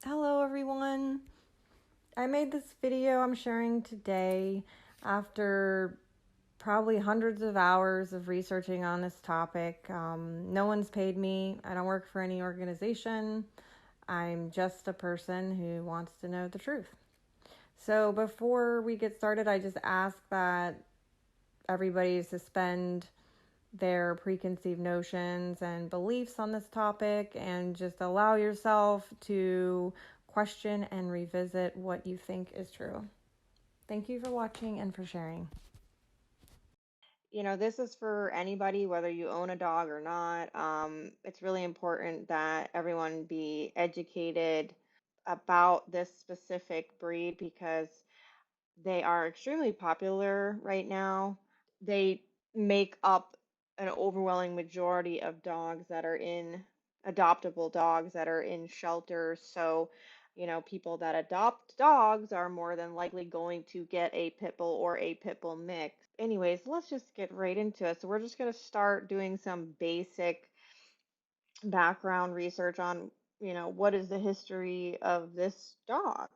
Hello everyone. I made this video I'm sharing today after probably hundreds of hours of researching on this topic. No one's paid me. I don't work for any organization. I'm just a person who wants to know the truth. So before we get started, I just ask that everybody suspend their preconceived notions and beliefs on this topic and just allow yourself to question and revisit what you think is true. Thank you for watching and for sharing. This is for anybody, whether you own a dog or not. It's really important that everyone be educated about this specific breed because they are extremely popular right now. They make up an overwhelming majority of dogs that are in adoptable dogs that are in shelters. So, people that adopt dogs are more than likely going to get a pit bull or a pit bull mix. Anyways, let's just get right into it. So, we're just going to start doing some basic background research on, what is the history of this dog.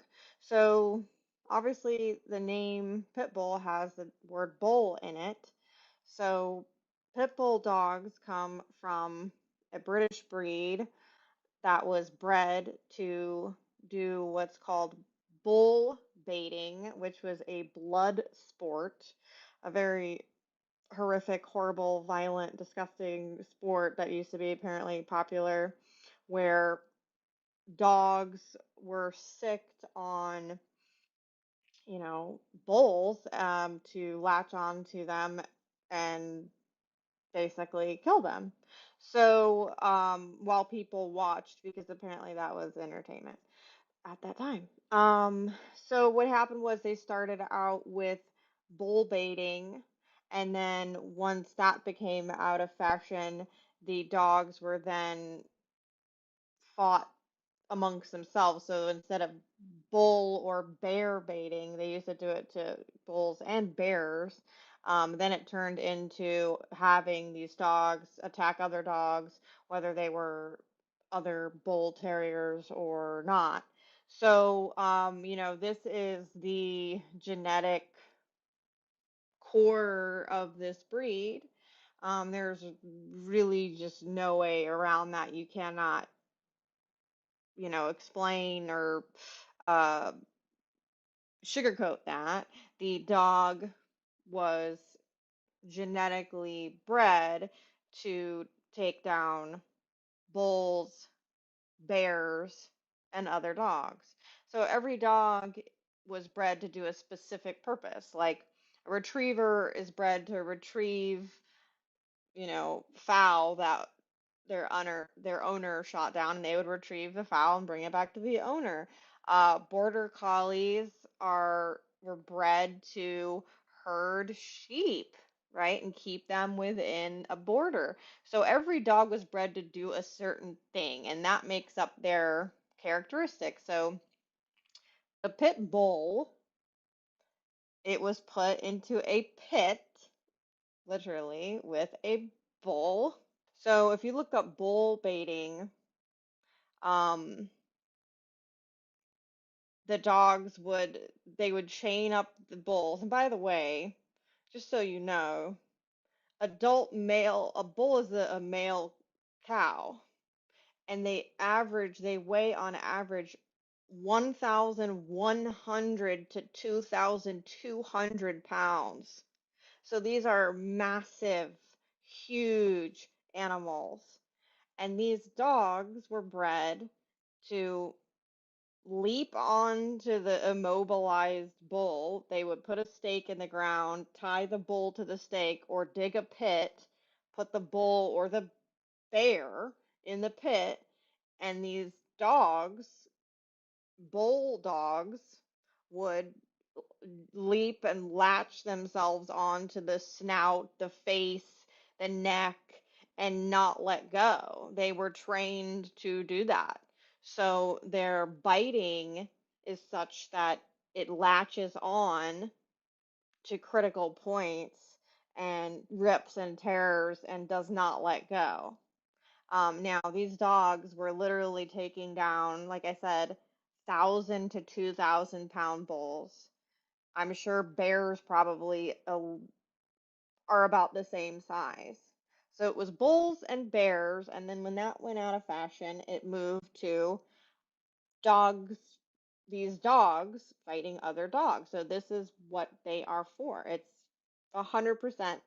So, obviously, the name pit bull has the word bull in it. So, pit bull dogs come from a British breed that was bred to do what's called bull baiting, which was a blood sport, a very horrific, horrible, violent, disgusting sport that used to be apparently popular, where dogs were sicked on, bulls to latch on to them and basically kill them. So while people watched, because apparently that was entertainment at that time. So what happened was they started out with bull baiting, and then once that became out of fashion, the dogs were then fought amongst themselves. So instead of bull or bear baiting, they used to do it to bulls and bears. Then it turned into having these dogs attack other dogs, whether they were other bull terriers or not. So, this is the genetic core of this breed. There's really just no way around that. You cannot, explain or uh, sugarcoat that. The dog was genetically bred to take down bulls, bears, and other dogs. So every dog was bred to do a specific purpose. Like a retriever is bred to retrieve, fowl that their owner shot down, and they would retrieve the fowl and bring it back to the owner. Border collies were bred to herd sheep, right, and keep them within a border. So every dog was bred to do a certain thing, and that makes up their characteristics. So the pit bull, it was put into a pit, literally, with a bull. So if you look up bull baiting, um, the dogs would chain up the bulls. And by the way, just so you know, a bull is a male cow, and they weigh on average 1,100 to 2,200 pounds. So these are massive, huge animals. And these dogs were bred to leap onto the immobilized bull. They would put a stake in the ground, tie the bull to the stake, or dig a pit, put the bull or the bear in the pit, and these dogs, bull dogs, would leap and latch themselves onto the snout, the face, the neck, and not let go. They were trained to do that. So their biting is such that it latches on to critical points and rips and tears and does not let go. Now, these dogs were literally taking down, like I said, 1,000 to 2,000 pound bulls. I'm sure bears probably are about the same size. So it was bulls and bears, and then when that went out of fashion, it moved to dogs, these dogs fighting other dogs. So this is what they are for. It's 100%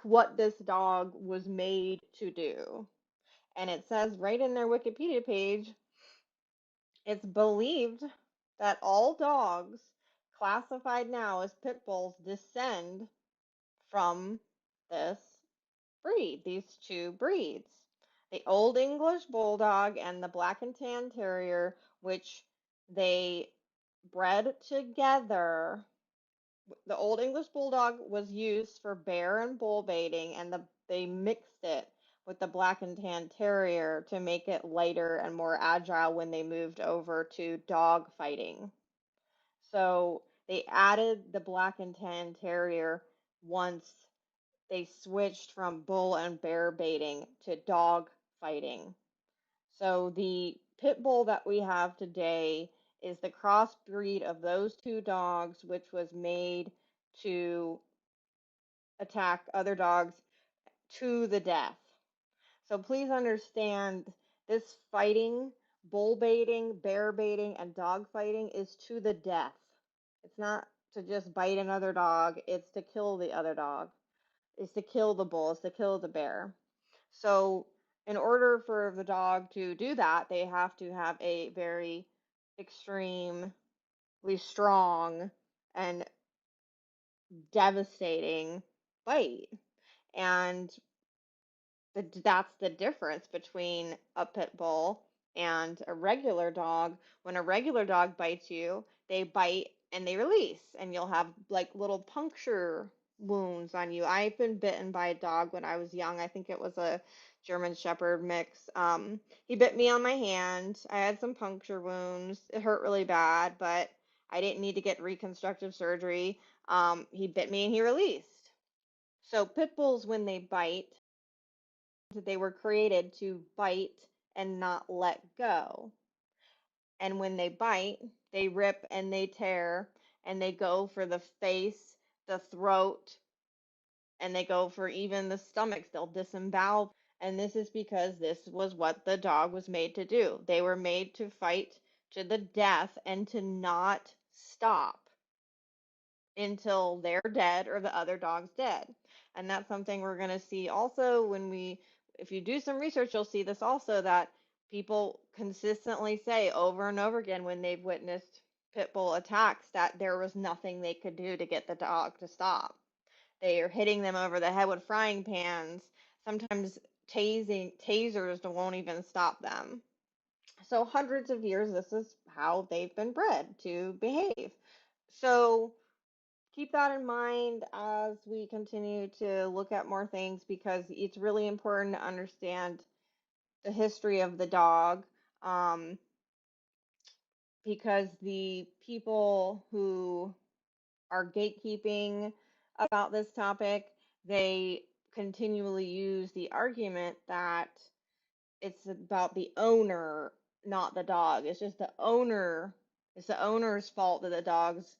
what this dog was made to do. And it says right in their Wikipedia page, it's believed that all dogs classified now as pit bulls descend from this breed, these two breeds. The Old English Bulldog and the Black and Tan Terrier, which they bred together. The Old English Bulldog was used for bear and bull baiting, and they mixed it with the Black and Tan Terrier to make it lighter and more agile when they moved over to dog fighting. So they added the Black and Tan Terrier once they switched from bull and bear baiting to dog fighting. So the pit bull that we have today is the crossbreed of those two dogs, which was made to attack other dogs to the death. So please understand this fighting, bull baiting, bear baiting, and dog fighting is to the death. It's not to just bite another dog, it's to kill the other dog. It's to kill the bull, it's to kill the bear. So in order for the dog to do that, they have to have a very extremely strong and devastating bite. And that's the difference between a pit bull and a regular dog. When a regular dog bites you, they bite and they release, and you'll have like little puncture wounds on you. I've been bitten by a dog when I was young. I think it was a German Shepherd mix. He bit me on my hand. I had some puncture wounds. It hurt really bad, but I didn't need to get reconstructive surgery. He bit me and he released. So pit bulls, when they bite, they were created to bite and not let go. And when they bite, they rip and they tear and they go for the face, the throat, and they go for even the stomachs. They'll disembowel. And this is because this was what the dog was made to do. They were made to fight to the death and to not stop until they're dead or the other dog's dead. And that's something we're going to see also if you do some research, you'll see this also, that people consistently say over and over again when they've witnessed pit bull attacks that there was nothing they could do to get the dog to stop. They are hitting them over the head with frying pans. Sometimes tasers won't even stop them. So hundreds of years, this is how they've been bred to behave. So keep that in mind as we continue to look at more things, because it's really important to understand the history of the dog, because the people who are gatekeeping about this topic, they continually use the argument that it's about the owner, not the dog. It's just the owner. It's the owner's fault that the dog's,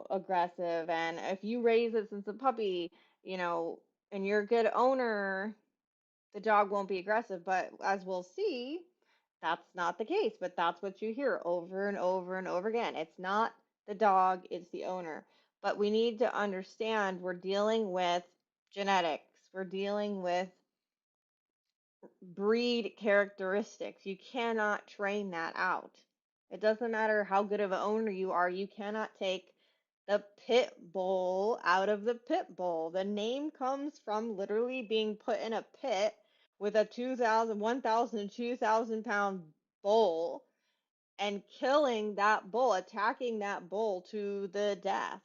aggressive. And if you raise it since a puppy, and you're a good owner, the dog won't be aggressive. But as we'll see, that's not the case. But that's what you hear over and over and over again. It's not the dog, it's the owner. But we need to understand we're dealing with genetics. We're dealing with breed characteristics. You cannot train that out. It doesn't matter how good of an owner you are, you cannot take the pit bull out of the pit bull. The name comes from literally being put in a pit with a 1,000, 2,000 pound bull and killing that bull, attacking that bull to the death.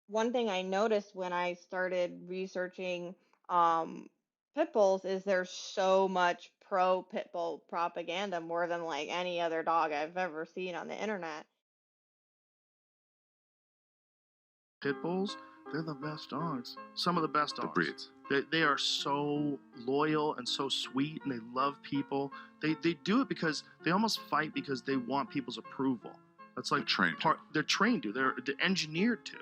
One thing I noticed when I started researching pit bulls is there's so much pro pit bull propaganda, more than like any other dog I've ever seen on the internet. Pit bulls, they're the best dogs. Some of the best dogs. The breeds. They are so loyal and so sweet, and they love people. They do it because they almost fight because they want people's approval. That's like they're trained to. They're engineered to.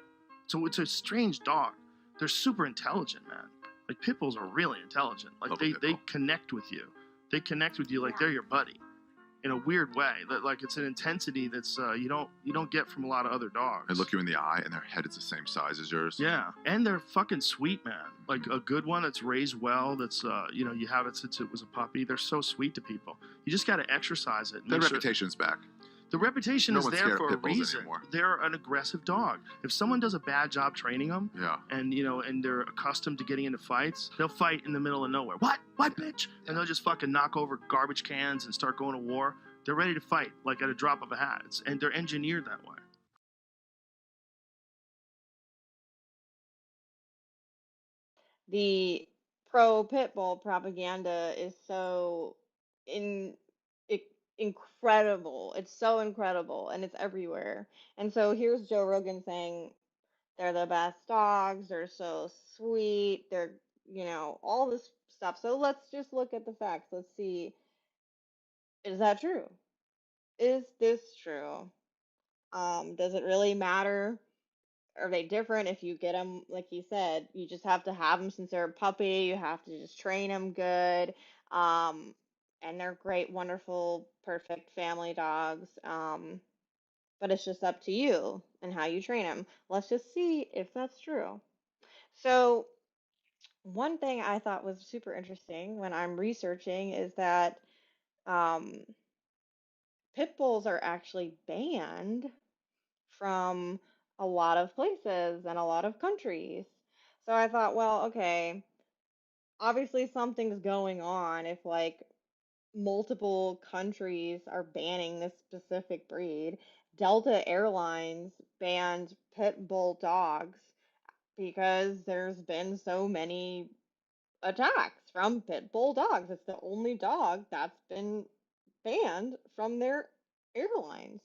So it's a strange dog. They're super intelligent, man. Like pit bulls are really intelligent. Like they connect with you. They connect with you like they're your buddy. In a weird way, that like it's an intensity that's you don't get from a lot of other dogs. They look you in the eye, and their head is the same size as yours. Yeah, and they're fucking sweet, man. Like a good one that's raised well, that's you have it since it was a puppy. They're so sweet to people. You just got to exercise it. Their reputation's back. The reputation is there for a reason. Anymore. They're an aggressive dog. If someone does a bad job training them, yeah, and and they're accustomed to getting into fights, they'll fight in the middle of nowhere. What, bitch? And they'll just fucking knock over garbage cans and start going to war. They're ready to fight, like at a drop of a hat. And they're engineered that way. The pro pit bull propaganda is so incredible. It's so incredible, and it's everywhere. And so here's Joe Rogan saying they're the best dogs. They're so sweet. They're, all this stuff. So let's just look at the facts. Let's see. Is that true? Is this true? Does it really matter? Are they different if you get them, like you said, you just have to have them since they're a puppy, you have to just train them good, and they're great, wonderful, perfect family dogs, but it's just up to you and how you train them. Let's just see if that's true. So one thing I thought was super interesting when I'm researching is that um, pit bulls are actually banned from a lot of places and a lot of countries. So I thought, well, okay, obviously something's going on if like multiple countries are banning this specific breed. Delta Airlines banned pit bull dogs because there's been so many attacks from pit bull dogs. It's the only dog that's been banned from their airlines.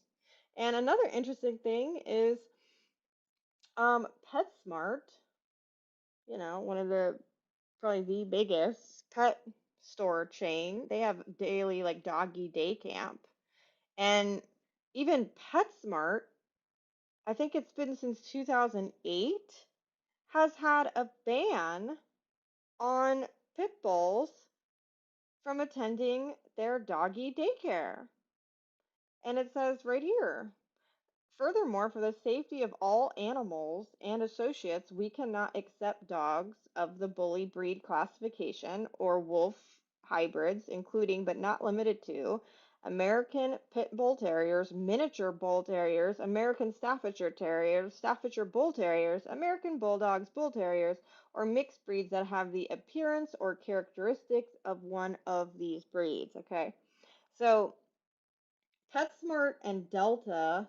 And another interesting thing is PetSmart, one of the probably the biggest pet store chain. They have daily like doggy day camp. And even PetSmart, I think it's been since 2008, has had a ban on pit bulls from attending their doggy daycare. And it says right here, furthermore, for the safety of all animals and associates, we cannot accept dogs of the bully breed classification or wolf hybrids, including but not limited to American Pit Bull Terriers, Miniature Bull Terriers, American Staffordshire Terriers, Staffordshire Bull Terriers, American Bulldogs, Bull Terriers, or mixed breeds that have the appearance or characteristics of one of these breeds. Okay, so PetSmart and Delta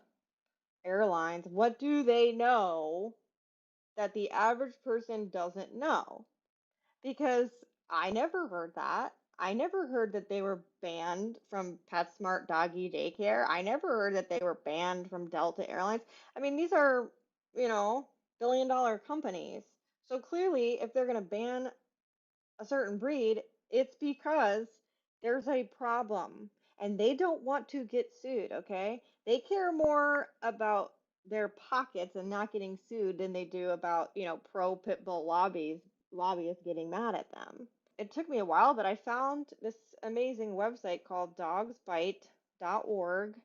Airlines, what do they know that the average person doesn't know? Because I never heard that. I never heard that they were banned from PetSmart Doggy Daycare. I never heard that they were banned from Delta Airlines. I mean, these are, billion-dollar companies. So clearly, if they're going to ban a certain breed, it's because there's a problem and they don't want to get sued, okay? They care more about their pockets and not getting sued than they do about, pro pit bull lobbyists getting mad at them. It took me a while, but I found this amazing website called dogsbite.org.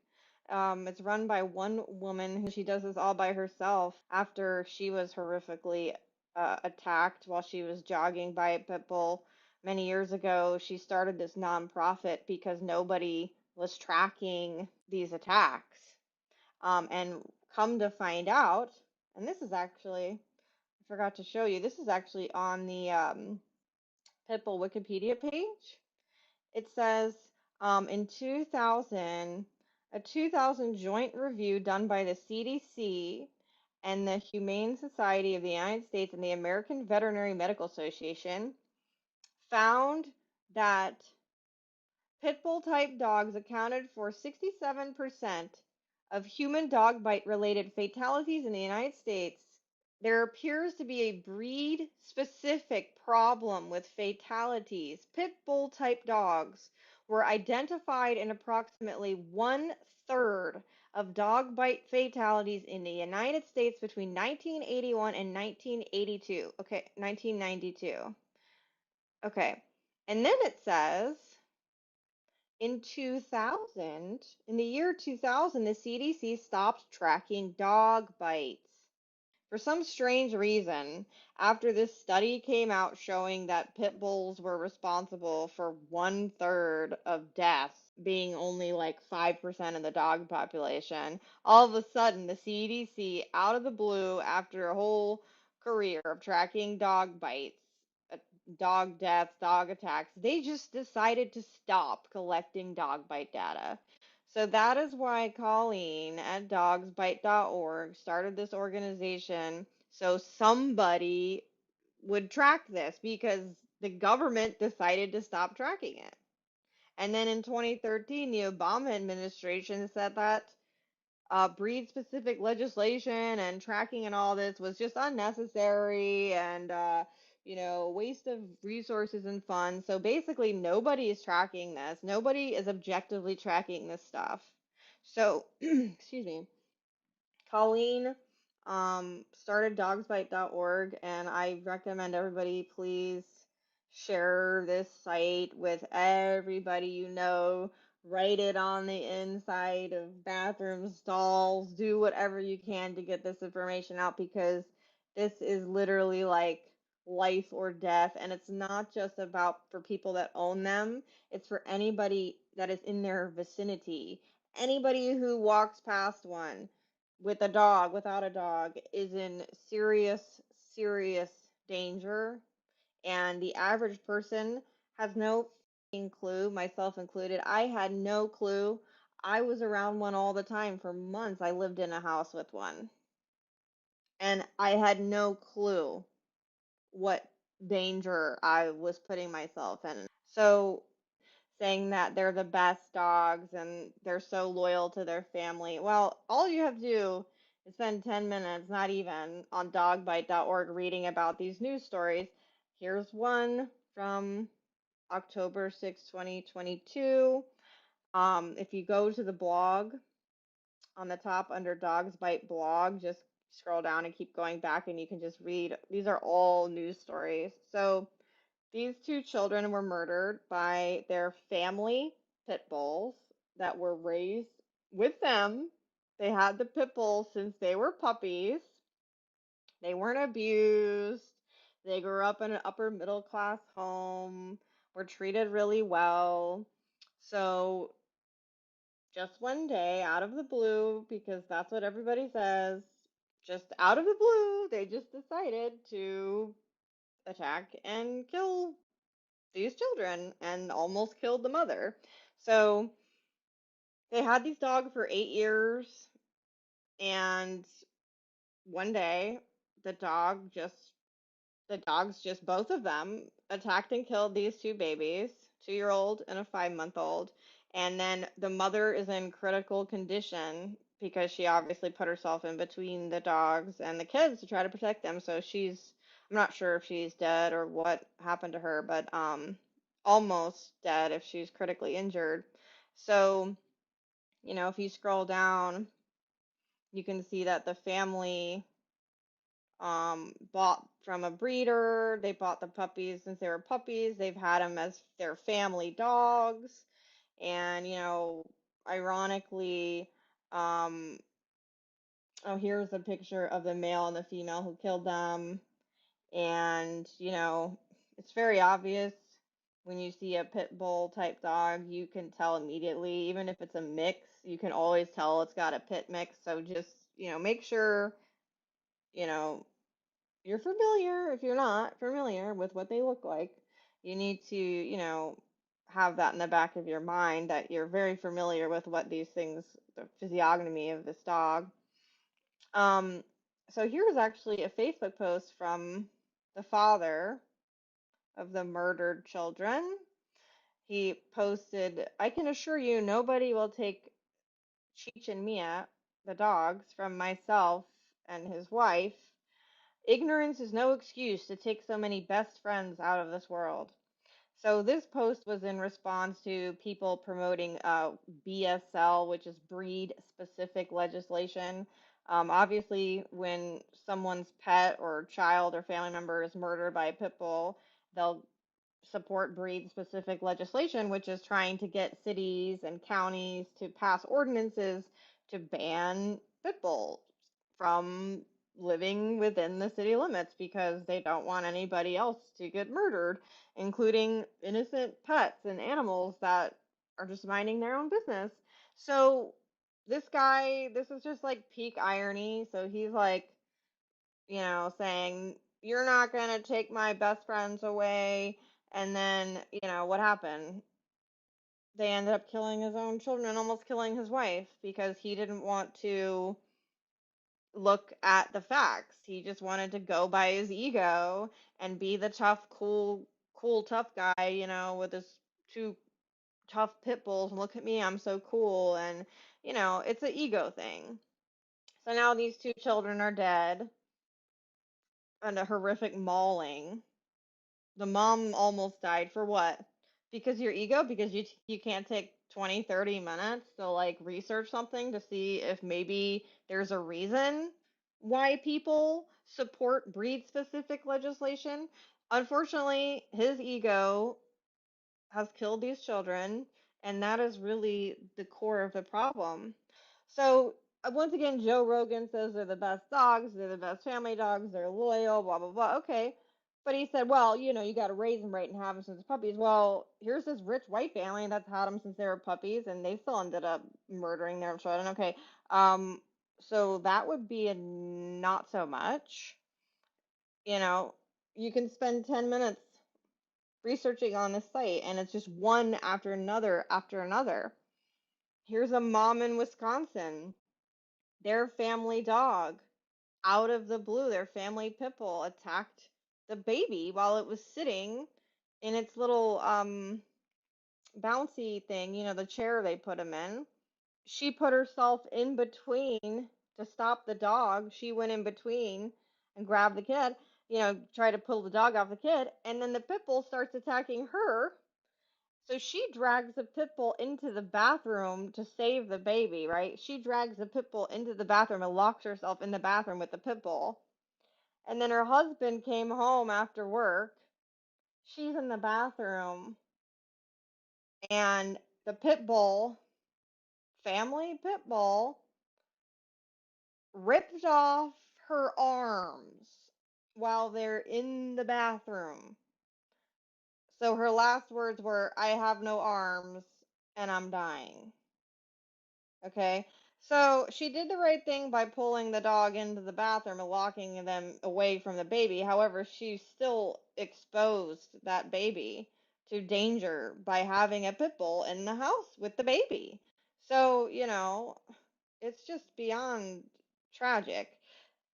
It's run by one woman who she does this all by herself after she was horrifically attacked while she was jogging by a pit bull many years ago. She started this nonprofit because nobody was tracking these attacks. And come to find out, and this is actually, I forgot to show you, this is actually on the pit bull Wikipedia page. It says in 2000, a 2000 joint review done by the CDC and the Humane Society of the United States and the American Veterinary Medical Association found that pit bull type dogs accounted for 67% of human dog bite related fatalities in the United States, There appears to be a breed-specific problem with fatalities. Pit bull type dogs were identified in approximately one-third of dog bite fatalities in the United States between 1981 and 1982. Okay, 1992. Okay. And then it says in 2000, in the year 2000, the CDC stopped tracking dog bites. For some strange reason, after this study came out showing that pit bulls were responsible for one-third of deaths, being only like 5% of the dog population, all of a sudden the CDC, out of the blue, after a whole career of tracking dog bites, uh, dog deaths, dog attacks, they just decided to stop collecting dog bite data. So that is why Colleen at dogsbite.org started this organization so somebody would track this because the government decided to stop tracking it. And then in 2013, the Obama administration said that breed specific legislation and tracking and all this was just unnecessary and waste of resources and funds. So basically nobody is tracking this. Nobody is objectively tracking this stuff. So excuse me. Colleen started dogsbite.org, and I recommend everybody please share this site with everybody you know. Write it on the inside of bathroom stalls. Do whatever you can to get this information out because this is literally like life or death. And it's not just about for people that own them, it's for anybody that is in their vicinity. Anybody who walks past one with a dog, without a dog, is in serious, serious danger. And the average person has no clue, myself included. I had no clue. I was around one all the time for months. I lived in a house with one. And I had no clue what danger I was putting myself in. So saying that they're the best dogs and they're so loyal to their family. Well, all you have to do is spend 10 minutes, not even, on dogbite.org reading about these news stories. Here's one from October 6, 2022. If you go to the blog on the top under Dogs Bite blog, just scroll down and keep going back and you can just read. These are all news stories. So these two children were murdered by their family pit bulls that were raised with them. They had the pit bulls since they were puppies. They weren't abused. They grew up in an upper middle class home, were treated really well. So just one day, out of the blue, because that's what everybody says, just out of the blue, they just decided to attack and kill these children and almost killed the mother. So they had these dogs for 8 years, and one day the dogs just both of them attacked and killed these two babies, 2-year old and a 5-month old. And then the mother is in critical condition because she obviously put herself in between the dogs and the kids to try to protect them. So I'm not sure if she's dead or what happened to her, but almost dead if she's critically injured. So, if you scroll down, you can see that the family bought from a breeder. They bought the puppies since they were puppies. They've had them as their family dogs. And, ironically, um, oh, here's a picture of the male and the female who killed them. And, it's very obvious when you see a pit bull type dog, you can tell immediately, even if it's a mix, you can always tell it's got a pit mix. So just, make sure, you know, you're familiar. If you're not familiar with what they look like, you need to, have that in the back of your mind that you're very familiar with what these things, the physiognomy of this dog. Um, so here's actually a Facebook post from the father of the murdered children. He posted, I can assure you nobody will take Cheech and Mia, the dogs, from myself and his wife. Ignorance is no excuse to take so many best friends out of this world. So this post was in response to people promoting BSL, which is breed specific legislation. Obviously, when someone's pet or child or family member is murdered by a pit bull, they'll support breed specific legislation, which is trying to get cities and counties to pass ordinances to ban pit bulls from living within the city limits because they don't want anybody else to get murdered, including innocent pets and animals that are just minding their own business. So this guy, this is just like peak irony. So he's like, saying, "You're not going to take my best friends away." And then, what happened? They ended up killing his own children and almost killing his wife because he didn't want to look at the facts. He just wanted to go by his ego and be the tough, cool, tough guy, with his two tough pit bulls. And look at me, I'm so cool. And, it's an ego thing. So now these two children are dead in a horrific mauling. The mom almost died for what? Because your ego? Because you can't take 20, 30 minutes to like research something to see if maybe there's a reason why people support breed specific legislation. Unfortunately, his ego has killed these children, and that is really the core of the problem. So, once again, Joe Rogan says they're the best dogs, they're the best family dogs, they're loyal, blah, blah, blah. Okay. But he said, well, you got to raise them right and have them since puppies. Well, here's this rich white family that's had them since they were puppies, and they still ended up murdering their children. Okay. Um, so that would be a not so much. You know, you can spend 10 minutes researching on this site, and it's just one after another after another. Here's a mom in Wisconsin. Their family dog, out of the blue, their family pit bull attacked the baby while it was sitting in its little bouncy thing, the chair they put him in. She put herself in between to stop the dog. She went in between and grabbed the kid, try to pull the dog off the kid, and then the pit bull starts attacking her. So she drags the pit bull into the bathroom to save the baby, right? She drags the pit bull into the bathroom and locks herself in the bathroom with the pit bull. And then her husband came home after work. She's in the bathroom, and the pit bull, family pit bull, ripped off her arms while they're in the bathroom. So her last words were, "I have no arms and I'm dying." Okay. So she did the right thing by pulling the dog into the bathroom and locking them away from the baby. However, she still exposed that baby to danger by having a pit bull in the house with the baby. So, it's just beyond tragic.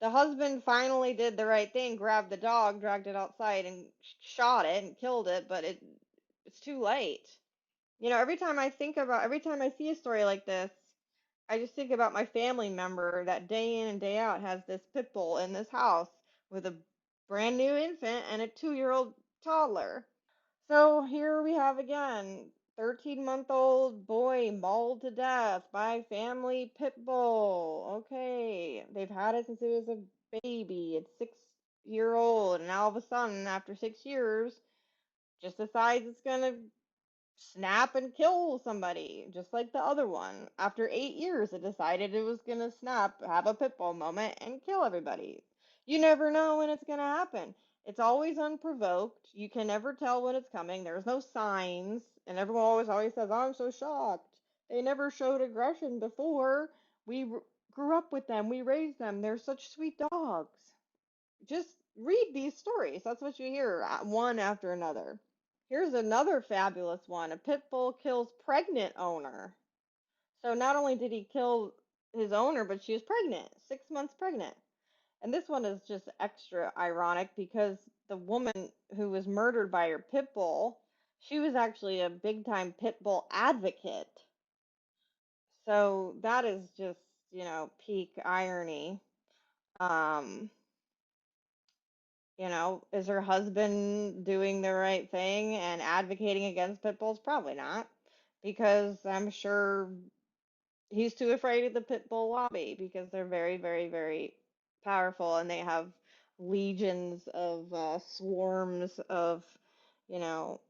The husband finally did the right thing, grabbed the dog, dragged it outside, and shot it and killed it, but it's too late. Every time I see a story like this, I just think about my family member that day in and day out has this pit bull in this house with a brand new infant and a 2-year-old toddler. So here we have again 13-month-old boy mauled to death by family pit bull. Okay, they've had it since it was a baby. It's 6-year old, and now all of a sudden, after 6 years, just decides it's gonna snap and kill somebody, just like the other one. After 8 years, it decided it was gonna snap, have a pit bull moment, and kill everybody. You never know when it's gonna happen. It's always unprovoked. You can never tell when it's coming. There's no signs, and everyone always says, "I'm so shocked. They never showed aggression before. We grew up with them. We raised them. They're such sweet dogs." Just read these stories. That's what you hear, one after another. Here's another fabulous one. A pit bull kills pregnant owner. So not only did he kill his owner, but she was pregnant, 6 months pregnant. And this one is just extra ironic because the woman who was murdered by her pit bull, she was actually a big time pit bull advocate. So that is just, peak irony. Um, Is her husband doing the right thing and advocating against pit bulls? Probably not, because I'm sure he's too afraid of the pit bull lobby because they're very, very, very powerful and they have legions of swarms of, you know,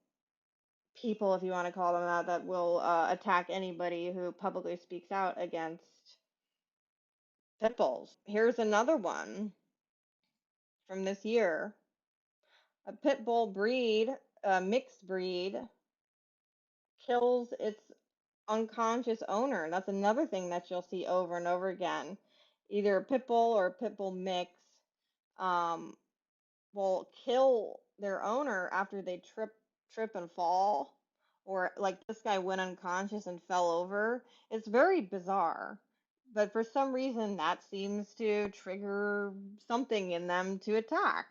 people, if you want to call them that, that will attack anybody who publicly speaks out against pit bulls. Here's another one from this year. A pit bull breed, a mixed breed, kills its unconscious owner. That's another thing that you'll see over and over again. Either a pit bull or a pit bull mix um, will kill their owner after they trip and fall, or like this guy went unconscious and fell over. It's very bizarre, but for some reason that seems to trigger something in them to attack.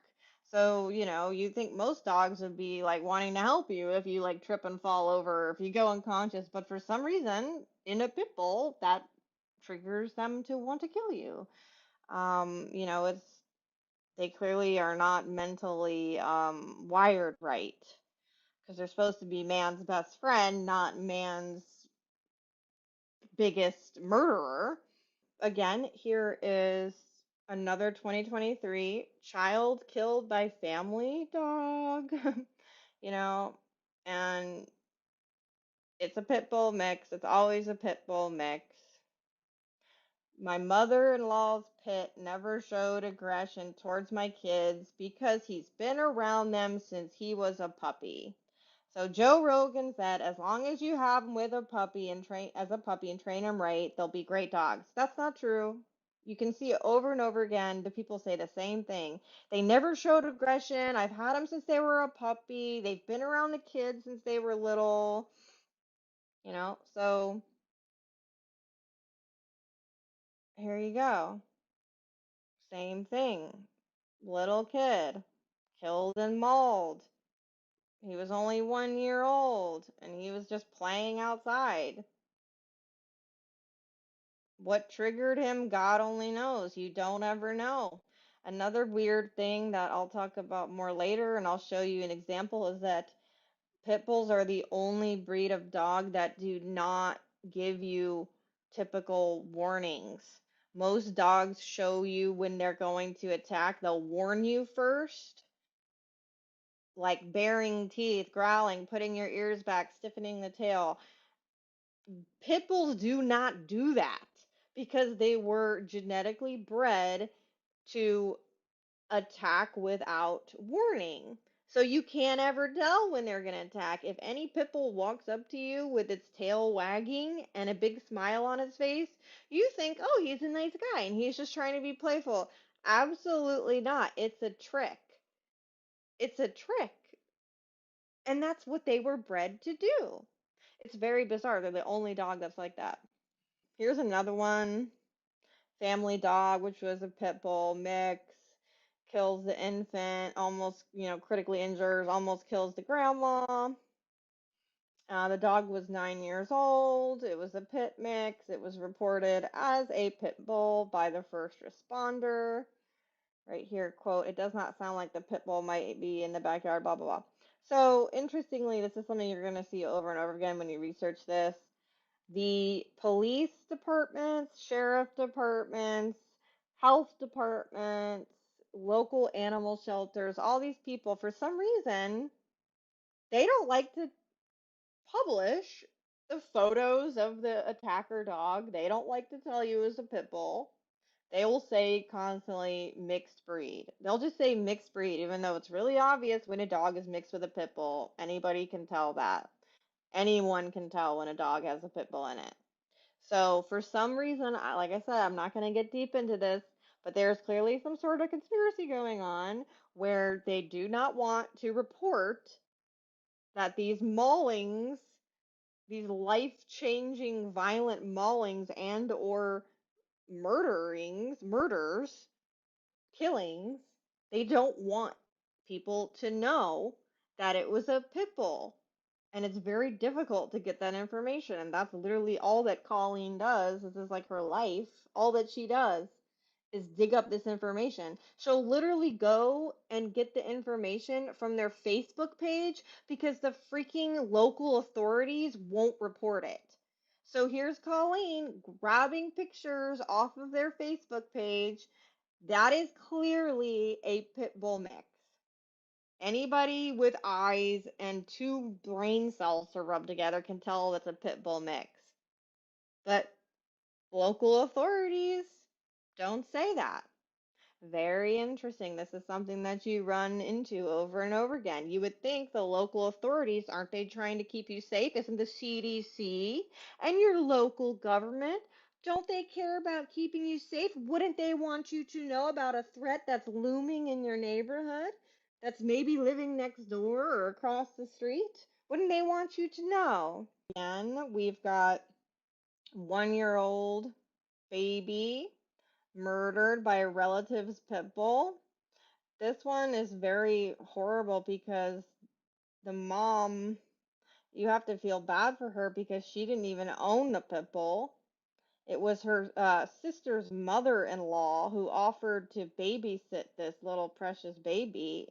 So, you think most dogs would be like wanting to help you if you like trip and fall over, or if you go unconscious, but for some reason in a pit bull that triggers them to want to kill you. It's they clearly are not mentally wired right because they're supposed to be man's best friend, not man's biggest murderer. Again, here is another 2023 child killed by family dog, you know, and it's a pit bull mix. It's always a pit bull mix. My mother-in-law's pit never showed aggression towards my kids because he's been around them since he was a puppy. So Joe Rogan said, as long as you have them with a puppy and train them right, they'll be great dogs. That's not true. You can see it over and over again. The people say the same thing. They never showed aggression. I've had them since they were a puppy. They've been around the kids since they were little. So here you go. Same thing. Little kid, killed and mauled. He was only 1 year old and he was just playing outside. What triggered him, God only knows. You don't ever know. Another weird thing that I'll talk about more later, and I'll show you an example, is that pit bulls are the only breed of dog that do not give you typical warnings. Most dogs show you when they're going to attack. They'll warn you first, like baring teeth, growling, putting your ears back, stiffening the tail. Pit bulls do not do that because they were genetically bred to attack without warning. So you can't ever tell when they're going to attack. If any pit bull walks up to you with its tail wagging and a big smile on its face, you think, oh, he's a nice guy and he's just trying to be playful. Absolutely not. It's a trick. It's a trick. And that's what they were bred to do. It's very bizarre. They're the only dog that's like that. Here's another one. Family dog, which was a pit bull mix, kills the infant, almost, critically injures, almost kills the grandma. The dog was 9 years old. It was a pit mix. It was reported as a pit bull by the first responder. Right here, quote, it does not sound like the pit bull might be in the backyard, blah, blah, blah. So, interestingly, this is something you're going to see over and over again when you research this. The police departments, sheriff departments, health departments, local animal shelters, all these people, for some reason, they don't like to publish the photos of the attacker dog. They don't like to tell you it's a pit bull. They will say constantly mixed breed. They'll just say mixed breed, even though it's really obvious when a dog is mixed with a pit bull. Anybody can tell that. Anyone can tell when a dog has a pit bull in it. So for some reason, like I said, I'm not going to get deep into this, but there's clearly some sort of conspiracy going on where they do not want to report that these maulings, these life-changing violent maulings and or murders, killings, they don't want people to know that it was a pit bull. And it's very difficult to get that information. And that's literally all that Colleen does. This is like her life, all that she does is dig up this information. She'll literally go and get the information from their Facebook page because the freaking local authorities won't report it. So here's Colleen grabbing pictures off of their Facebook page. That is clearly a pit bull mix. Anybody with eyes and two brain cells to rub together can tell that's a pit bull mix. But local authorities don't say that. Very interesting. This is something that you run into over and over again. You would think the local authorities, aren't they trying to keep you safe? Isn't the CDC and your local government, don't they care about keeping you safe? Wouldn't they want you to know about a threat that's looming in your neighborhood, that's maybe living next door or across the street? Wouldn't they want you to know? Again, we've got 1-year-old baby murdered by a relative's pit bull. This one is very horrible because the mom, you have to feel bad for her because she didn't even own the pit bull. It was her sister's mother-in-law who offered to babysit this little precious baby,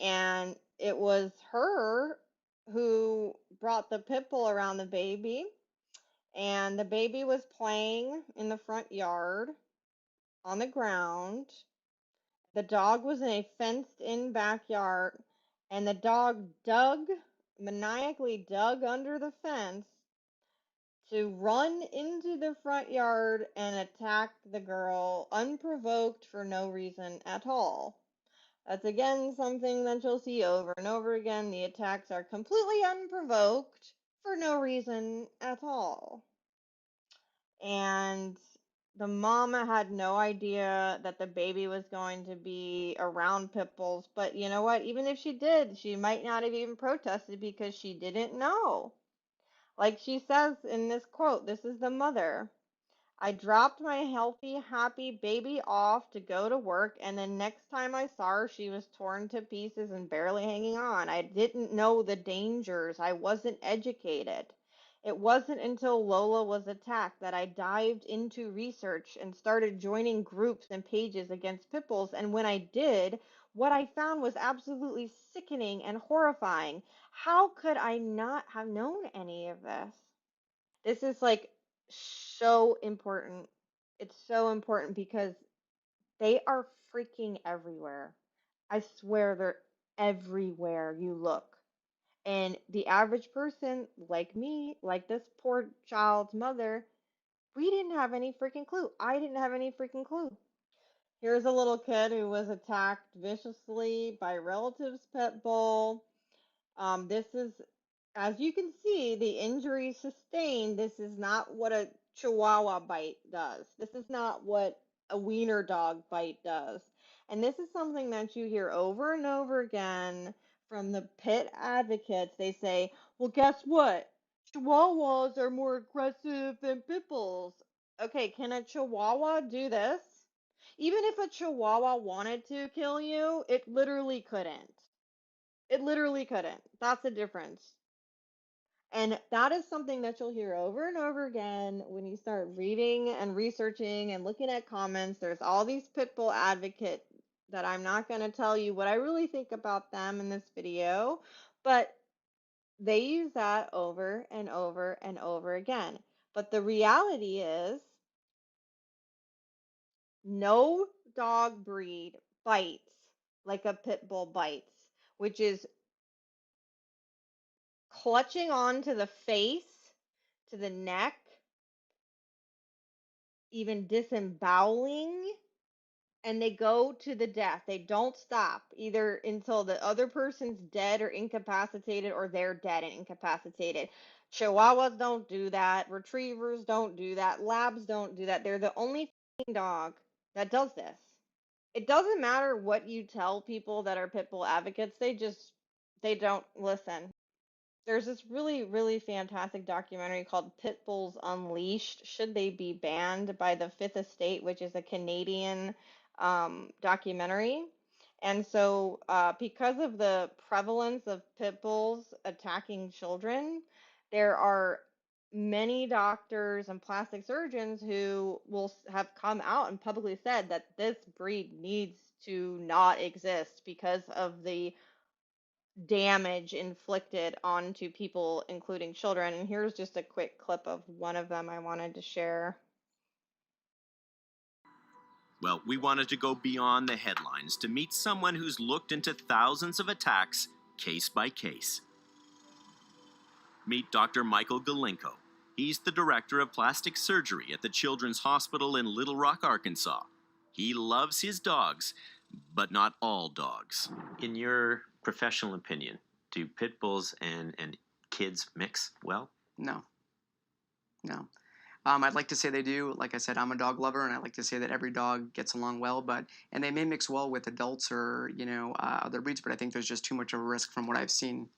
and it was her who brought the pit bull around the baby, and the baby was playing in the front yard on the ground. The dog was in a fenced-in backyard, and the dog maniacally dug under the fence to run into the front yard and attack the girl unprovoked for no reason at all. That's again something that you'll see over and over again. The attacks are completely unprovoked for no reason at all. And the mama had no idea that the baby was going to be around pit bulls. But you know what? Even if she did, she might not have even protested because she didn't know. Like she says in this quote, this is the mother. I dropped my healthy, happy baby off to go to work, and then next time I saw her, she was torn to pieces and barely hanging on. I didn't know the dangers. I wasn't educated. It wasn't until Lola was attacked that I dived into research and started joining groups and pages against pit bulls, and when I did, what I found was absolutely sickening and horrifying. How could I not have known any of this? This is like so important. It's so important because they are freaking everywhere. I swear they're everywhere you look. And the average person, like me, like this poor child's mother, we didn't have any freaking clue. I didn't have any freaking clue. Here's a little kid who was attacked viciously by relatives' pit bull. This is, as you can see, the injury sustained. This is not what a Chihuahua bite does. This is not what a wiener dog bite does. And this is something that you hear over and over again from the pit advocates. They say, well, guess what? Chihuahuas are more aggressive than pit bulls. Okay, can a Chihuahua do this? Even if a Chihuahua wanted to kill you, it literally couldn't. It literally couldn't. That's the difference. And that is something that you'll hear over and over again when you start reading and researching and looking at comments. There's all these pit bull advocates that I'm not going to tell you what I really think about them in this video, but they use that over and over and over again. But the reality is, no dog breed bites like a pit bull bites, which is clutching onto the face, to the neck, even disemboweling, and they go to the death. They don't stop either until the other person's dead or incapacitated or they're dead and incapacitated. Chihuahuas don't do that. Retrievers don't do that. Labs don't do that. They're the only dog that does this. It doesn't matter what you tell people that are pit bull advocates, they don't listen. There's this really, really fantastic documentary called Pit Bulls Unleashed. Should they be banned by the Fifth Estate, which is a Canadian documentary? And so, because of the prevalence of pit bulls attacking children, there are many doctors and plastic surgeons who will have come out and publicly said that this breed needs to not exist because of the damage inflicted onto people, including children. And here's just a quick clip of one of them I wanted to share. Well, we wanted to go beyond the headlines to meet someone who's looked into thousands of attacks, case by case. Meet Dr. Michael Galinko. He's the director of plastic surgery at the Children's Hospital in Little Rock, Arkansas. He loves his dogs, but not all dogs. In your professional opinion, do pit bulls and kids mix well? No. I'd like to say they do. Like I said, I'm a dog lover, and I like to say that every dog gets along well. And they may mix well with adults or other breeds. But I think there's just too much of a risk from what I've seen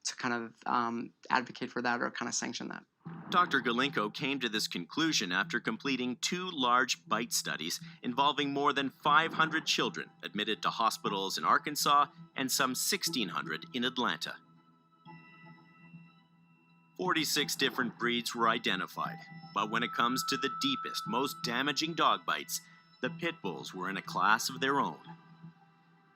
to kind of advocate for that or kind of sanction that. Dr. Galinko came to this conclusion after completing 2 large bite studies involving more than 500 children admitted to hospitals in Arkansas and some 1,600 in Atlanta. 46 different breeds were identified, but when it comes to the deepest, most damaging dog bites, the pit bulls were in a class of their own.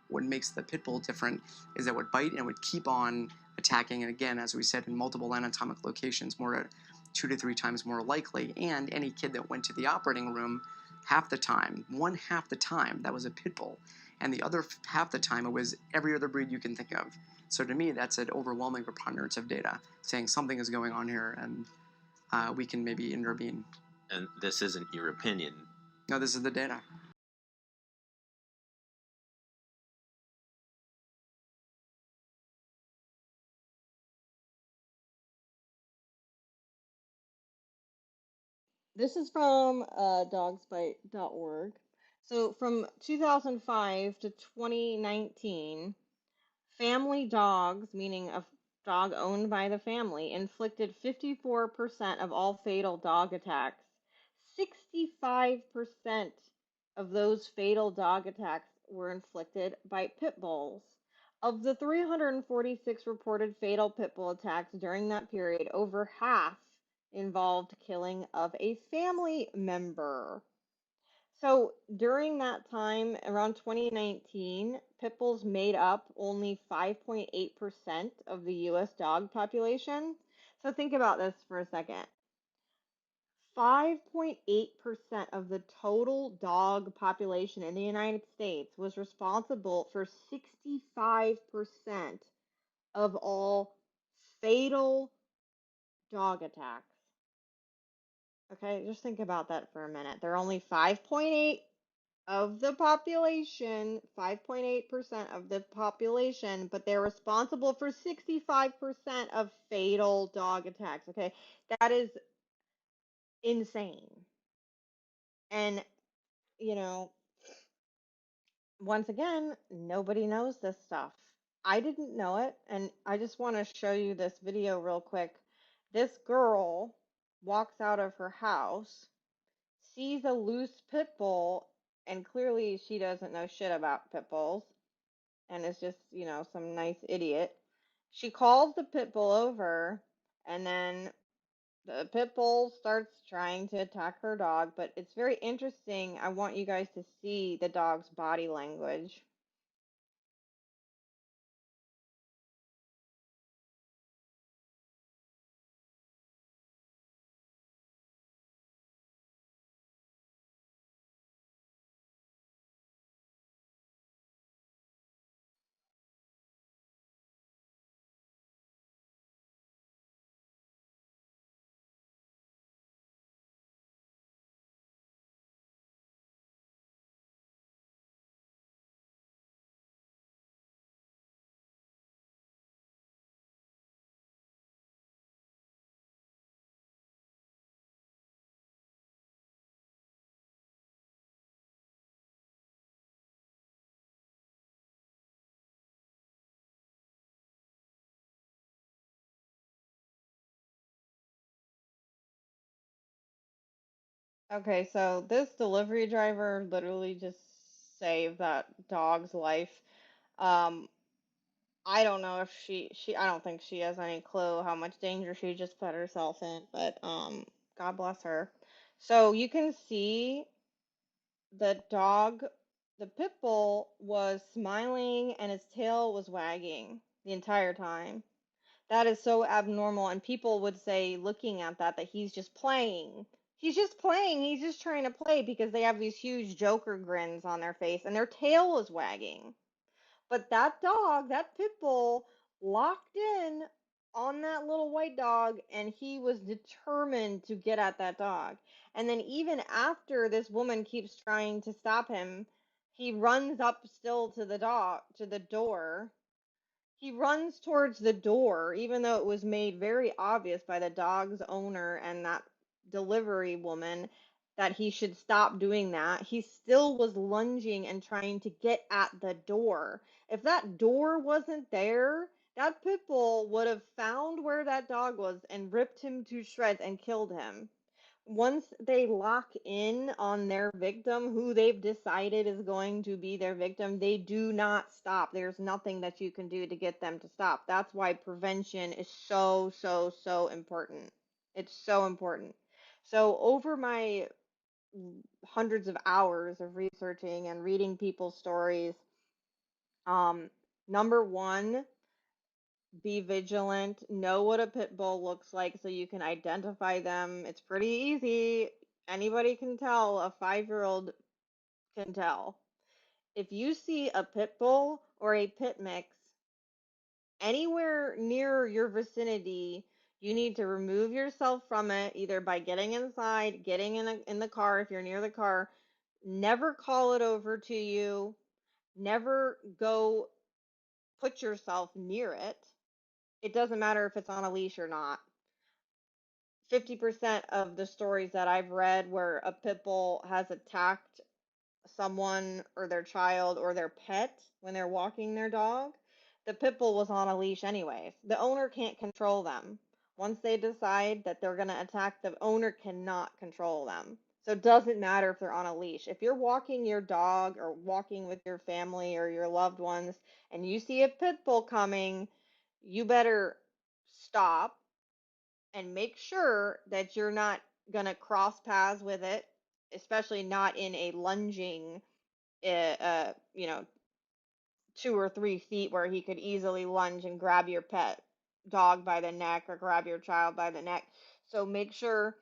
What makes the pit bull different is that it would bite and it would keep on attacking, and again, as we said, in multiple anatomic locations, 2 to 3 times more likely. And any kid that went to the operating room, half the time, that was a pit bull, and the other half the time it was every other breed you can think of. So to me, that's an overwhelming preponderance of data saying something is going on here, and we can maybe intervene. And this isn't your opinion. No, this is the data. This is from dogsbite.org. So from 2005 to 2019, family dogs, meaning a dog owned by the family, inflicted 54% of all fatal dog attacks. 65% of those fatal dog attacks were inflicted by pit bulls. Of the 346 reported fatal pit bull attacks during that period, over half involved killing of a family member. So during that time, around 2019, pit bulls made up only 5.8% of the US dog population. So think about this for a second. 5.8% of the total dog population in the United States was responsible for 65% of all fatal dog attacks. Okay, just think about that for a minute. They're only 5.8 of the population, 5.8% of the population, but they're responsible for 65% of fatal dog attacks. Okay, that is insane. And, you know, once again, nobody knows this stuff. I didn't know it, and I just want to show you this video real quick. This girl walks out of her house, sees a loose pit bull, and clearly she doesn't know shit about pit bulls and is just, some nice idiot. She calls the pit bull over, and then the pit bull starts trying to attack her dog, but it's very interesting. I want you guys to see the dog's body language. Okay, so this delivery driver literally just saved that dog's life. Um, I don't know if I don't think she has any clue how much danger she just put herself in, but God bless her. So you can see the dog, the pit bull was smiling and his tail was wagging the entire time. That is so abnormal, and people would say, looking at that, that he's just playing. He's just playing. He's just trying to play because they have these huge Joker grins on their face and their tail is wagging. But that dog, that pit bull, locked in on that little white dog, and he was determined to get at that dog. And then, even after this woman keeps trying to stop him, he runs up still to the dog, to the door. He runs towards the door, even though it was made very obvious by the dog's owner and that delivery woman that he should stop doing that. He still was lunging and trying to get at the door. If that door wasn't there, that pit bull would have found where that dog was and ripped him to shreds and killed him. Once they lock in on their victim, who they've decided is going to be their victim, they do not stop. There's nothing that you can do to get them to stop. That's why prevention is so, so, so important. It's so important. So, over my hundreds of hours of researching and reading people's stories, um, number one, be vigilant, know what a pit bull looks like so you can identify them. It's pretty easy. Anybody can tell, a 5-year-old can tell. If you see a pit bull or a pit mix anywhere near your vicinity, you need to remove yourself from it either by getting inside, getting in the car if you're near the car. Never call it over to you. Never go put yourself near it. It doesn't matter if it's on a leash or not. 50% of the stories that I've read where a pit bull has attacked someone or their child or their pet when they're walking their dog, the pit bull was on a leash anyways. The owner can't control them. Once they decide that they're going to attack, the owner cannot control them. So it doesn't matter if they're on a leash. If you're walking your dog or walking with your family or your loved ones and you see a pit bull coming, you better stop and make sure that you're not going to cross paths with it, especially not in a lunging, you know, 2 or 3 feet where he could easily lunge and grab your pet dog by the neck or grab your child by the neck. So make sure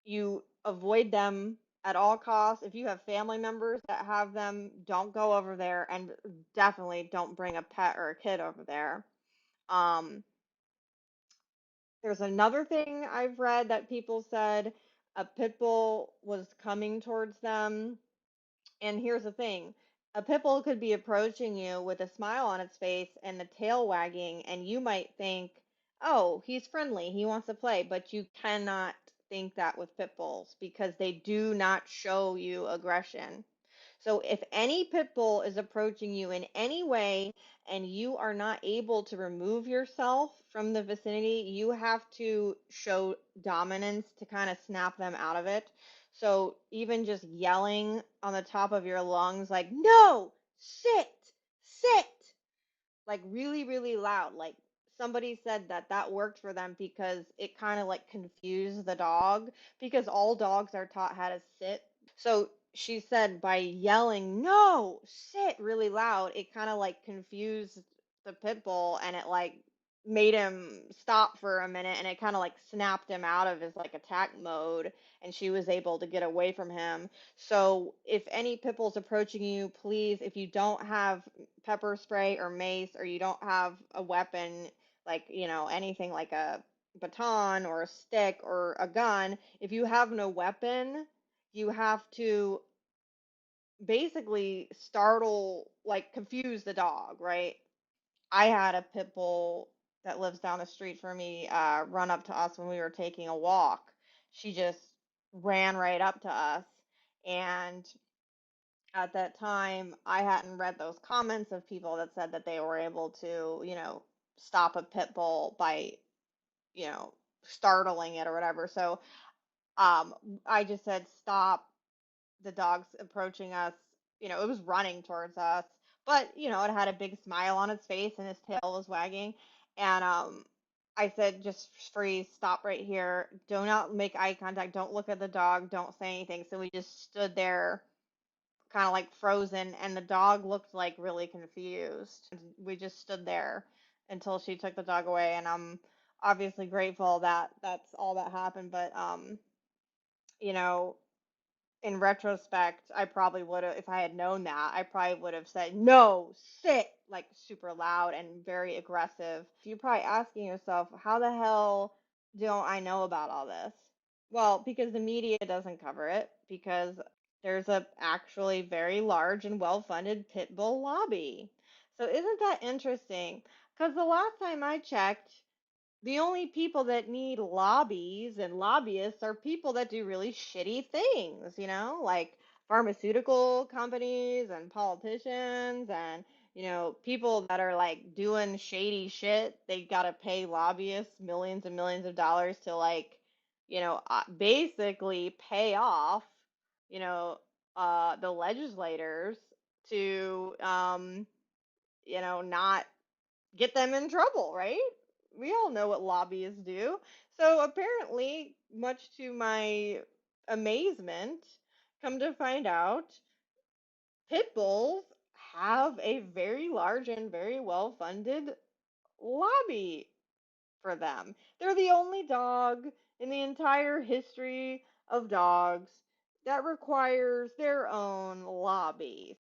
you avoid them at all costs. If you have family members that have them, don't go over there, and definitely don't bring a pet or a kid over there. Um, There's another thing I've read that people said a pit bull was coming towards them. And here's the thing, a pit bull could be approaching you with a smile on its face and the tail wagging, and you might think, oh, he's friendly, he wants to play. But you cannot think that with pit bulls because they do not show you aggression. So if any pit bull is approaching you in any way and you are not able to remove yourself from the vicinity, you have to show dominance to kind of snap them out of it. So even just yelling on the top of your lungs, like, no, sit, sit, like really, really loud. Like somebody said that that worked for them because it kind of like confused the dog because all dogs are taught how to sit. So she said by yelling, no, sit really loud, it kind of like confused the pit bull and it like made him stop for a minute and it kind of like snapped him out of his like attack mode and she was able to get away from him. So if any pit bull's approaching you, please, if you don't have pepper spray or mace or you don't have a weapon like, anything like a baton or a stick or a gun, if you have no weapon, you have to basically startle, like confuse the dog, right? I had a pit bull that lives down the street from me run up to us when we were taking a walk. She just ran right up to us. And at that time, I hadn't read those comments of people that said that they were able to, stop a pit bull by, startling it or whatever. So I just said, stop, the dog's approaching us. It was running towards us. But, it had a big smile on its face and his tail was wagging. And I said, just freeze, stop right here. Do not make eye contact. Don't look at the dog. Don't say anything. So we just stood there kind of like frozen, and the dog looked like really confused. We just stood there until she took the dog away, and I'm obviously grateful that that's all that happened. But you know, in retrospect, I probably would have, if I had known that, I probably would have said, no, sit, like super loud and very aggressive. You're probably asking yourself, how the hell don't I know about all this? Well, because the media doesn't cover it, because there's a actually very large and well-funded pit bull lobby. So isn't that interesting? Because the last time I checked, the only people that need lobbies and lobbyists are people that do really shitty things, like pharmaceutical companies and politicians and, people that are like doing shady shit. They got to pay lobbyists millions and millions of dollars to like, basically pay off, you know, the legislators to, not get them in trouble, right? We all know what lobbyists do. So apparently, much to my amazement, come to find out, pit bulls have a very large and very well funded lobby for them. They're the only dog in the entire history of dogs that requires their own lobby.